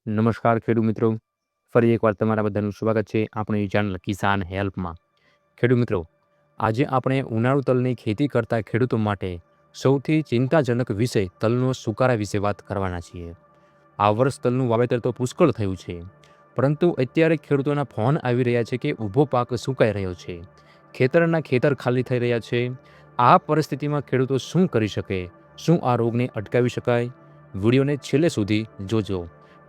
નમસ્કાર ખેડૂત મિત્રો, ફરી એકવાર તમારા બધાનું સ્વાગત છે આપણી ચેનલ કિસાન હેલ્પમાં. ખેડૂત મિત્રો, આજે આપણે ઉનાળુ તલની ખેતી કરતા ખેડૂતો માટે સૌથી ચિંતાજનક વિષય તલનો સુકારા વિશે વાત કરવાના છીએ. આ વર્ષ તલનું વાવેતર તો પુષ્કળ થયું છે, પરંતુ અત્યારે ખેડૂતોના ફોન આવી રહ્યા છે કે ઊભો પાક સુકાઈ રહ્યો છે, ખેતરના ખેતર ખાલી થઈ રહ્યા છે. આ પરિસ્થિતિમાં ખેડૂતો શું કરી શકે? શું આ રોગને અટકાવી શકાય? વિડીયોને છેલ્લે સુધી જોજો,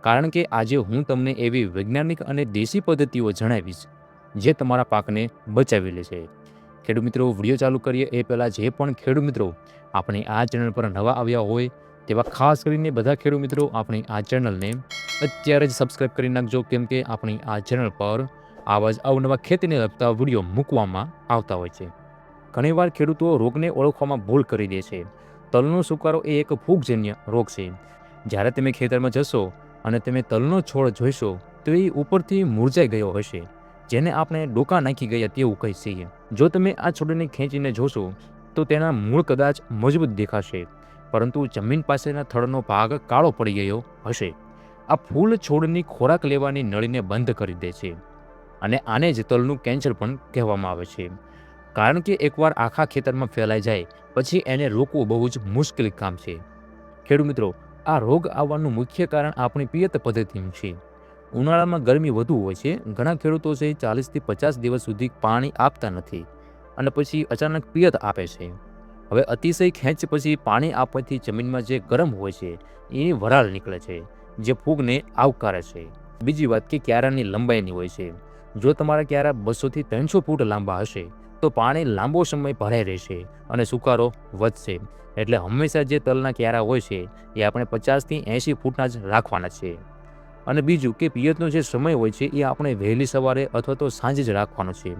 કારણ કે આજે હું તમને એવી વૈજ્ઞાનિક અને દેશી પદ્ધતિઓ જણાવીશ જે તમારા પાકને બચાવી લેશે. ખેડૂત મિત્રો, વિડીયો ચાલુ કરીએ એ પહેલાં જે પણ ખેડૂત મિત્રો આપણે આ ચેનલ પર નવા આવ્યા હોય તેવા ખાસ કરીને બધા ખેડૂત મિત્રો આપણી આ ચેનલને અત્યારે જ સબસ્ક્રાઈબ કરી નાખજો, કેમ કે આપણી આ ચેનલ પર આવા જ અવનવા ખેતીને લગતા વિડીયો મૂકવામાં આવતા હોય છે. ઘણીવાર ખેડૂતો રોગને ઓળખવામાં ભૂલ કરી દે છે. તલનો સુકારો એ એક ફૂગજન્ય રોગ છે. જ્યારે તમે ખેતરમાં જશો અને તમે તલનો છોડ જોઈશો તો એ ઉપરથી મુરઝાઈ ગયો હશે, જેને આપણે ડોકા નાખી ગયા તેવું કહી છીએ. જો તમે આ છોડને ખેંચીને જોશો તો તેના મૂળ કદાચ મજબૂત દેખાશે, પરંતુ જમીન પાસેના થડનો ભાગ કાળો પડી ગયો હશે. આ ફૂલ છોડની ખોરાક લેવાની નળીને બંધ કરી દે છે, અને આને જ તલનું કેન્સર પણ કહેવામાં આવે છે. કારણ કે એકવાર આખા ખેતરમાં ફેલાઈ જાય પછી એને રોકવું બહુ જ મુશ્કેલ કામ છે. ખેડૂત મિત્રો, આ રોગ આવવાનું મુખ્ય કારણ આપણી પિયત પદ્ધતિનું છે. ઉનાળામાં ગરમી વધુ હોય છે. ઘણા ખેડૂતો છે 40 થી 50 દિવસ સુધી પાણી આપતા નથી અને પછી અચાનક પિયત આપે છે. હવે અતિશય ખેંચ પછી પાણી આપવાથી જમીનમાં જે ગરમ હોય છે એની વરાળ નીકળે છે, જે ફૂગને આવકારે છે. બીજી વાત કે ક્યારાની લંબાઈની હોય છે. જો તમારા ક્યારા 200 થી 300 ફૂટ લાંબા હશે તો પાણી લાંબો સમય ભરાઈ રહેશે અને સુકારો વધશે. એટલે હંમેશા જે તલના ક્યારા હોય છે એ આપણે 50 થી 80 ફૂટના જ રાખવાના છે. અને બીજું કે પિયતનો જે સમય હોય છે એ આપણે વહેલી સવારે અથવા તો સાંજે જ રાખવાનો છે.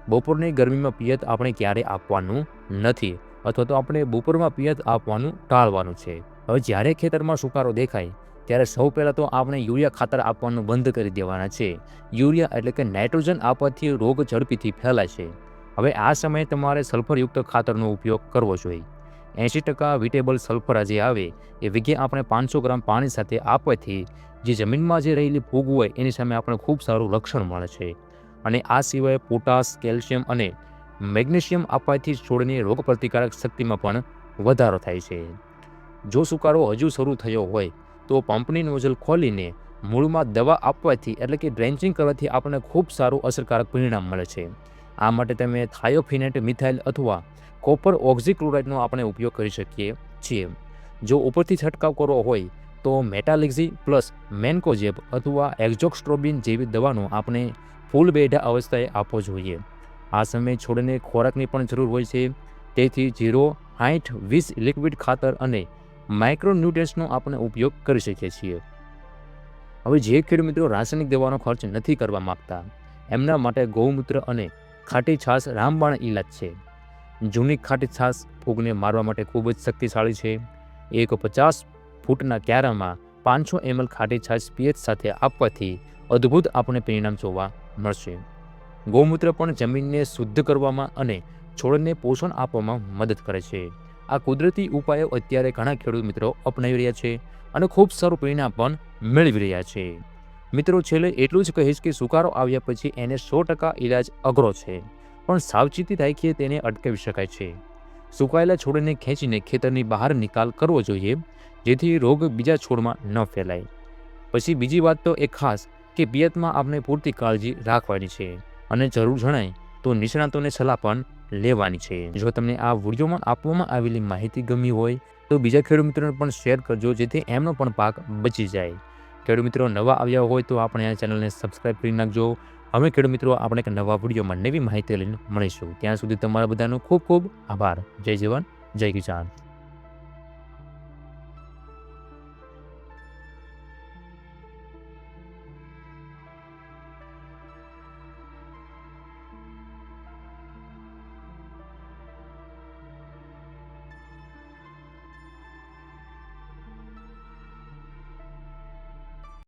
બપોરની ગરમીમાં પિયત આપણે ક્યારેય આપવાનું નથી, અથવા તો આપણે બપોરમાં પિયત આપવાનું ટાળવાનું છે. હવે જ્યારે ખેતરમાં સુકારો દેખાય ત્યારે સૌ પહેલાં તો આપણે યુરિયા ખાતર આપવાનું બંધ કરી દેવાના છે. યુરિયા એટલે કે નાઇટ્રોજન આપવાથી રોગ ઝડપીથી ફેલાય છે. હવે આ સમયે તમારે સલ્ફરયુક્ત ખાતરનો ઉપયોગ કરવો જોઈએ. 80% વિટેબલ સલ્ફર જે આવે એ વીઘે આપણે 500 ગ્રામ પાણી સાથે આપવાથી જે જમીનમાં જે રહેલી ફૂગ હોય એની સામે આપણે ખૂબ સારું રક્ષણ મળે છે. અને આ સિવાય પોટાશ, કેલ્શિયમ અને મેગ્નેશિયમ આપવાથી છોડની રોગપ્રતિકારક શક્તિમાં પણ વધારો થાય છે. જો સુકારો હજુ શરૂ થયો હોય તો પંપની નોઝલ ખોલીને મૂળમાં દવા આપવાથી એટલે કે ડ્રેન્ચિંગ કરવાથી આપણને ખૂબ સારું અસરકારક પરિણામ મળે છે. આ માટે તમે થાયોફિનેટ મિથાઇલ અથવા કોપર ઓક્ઝીક્લોરાઇડનો આપણે ઉપયોગ કરી શકીએ છીએ. જો ઉપરથી છંટકાવ કરવો હોય તો મેટાલિક્ઝી પ્લસ મેન્કોજેબ અથવા એક્ઝોક્સ્ટ્રોબિન જેવી દવાનો આપણે ફૂલ બેઠા અવસ્થાએ આપવો જોઈએ. આ સમયે છોડને ખોરાકની પણ જરૂર હોય છે, તેથી 0, 60, 20 લિક્વિડ ખાતર અને માઇક્રોન્યુટ્રિયન્ટ્સનો આપણે ઉપયોગ કરી શકીએ છીએ. હવે જે ખેડૂત મિત્રો રાસાયણિક દવાનો ખર્ચ નથી કરવા માગતા એમના માટે ગૌમૂત્ર અને ખાટી છાશ રામબાણ ઈલાજ છે. જૂની ખાટી છાશ ફૂગને મારવા માટે ખૂબ જ શક્તિશાળી છે. એક 50 ફૂટના ક્યારામાં 500 ml ખાટી છાશ પીએચ સાથે આપવાથી અદ્ભુત આપણે પરિણામ જોવા મળશે. ગૌમૂત્ર પણ જમીનને શુદ્ધ કરવામાં અને છોડને પોષણ આપવામાં મદદ કરે છે. આ કુદરતી ઉપાયો અત્યારે ઘણા ખેડૂત મિત્રો અપનાવી રહ્યા છે અને ખૂબ સારું પરિણામ પણ મેળવી રહ્યા છે. મિત્રો, છેલ્લે એટલું જ કહીશ કે સુકારો આવ્યા પછી એને 100% ઈલાજ અઘરો છે, પણ સાવચેતી રાખીએ તેને અટકાવી શકાય છે. સુકાયેલા છોડને ખેંચીને ખેતરની બહાર નિકાલ કરવો જોઈએ, જેથી રોગ બીજા છોડમાં ન ફેલાય. પછી બીજી વાત તો એ ખાસ કે પિયતમાં આપણે પૂરતી કાળજી રાખવાની છે અને જરૂર જણાય તો નિષ્ણાતોને સલાહ પણ લેવાની છે. જો તમને આ વિડીયોમાં આપવામાં આવેલી માહિતી ગમી હોય તો બીજા ખેડૂત મિત્રોને પણ શેર કરજો, જેથી એમનો પણ પાક બચી જાય. ખેડૂત મિત્રો નવા આવ્યા હોય તો આપણે આ ચેનલને સબસ્ક્રાઈબ કરી નાખજો. હવે ખેડૂત મિત્રો આપણે એક નવા વિડીયોમાં નવી માહિતી લઈને મળીશું. ત્યાં સુધી તમારા બધાનો ખૂબ ખૂબ આભાર. જય જવાન, જય કિસાન.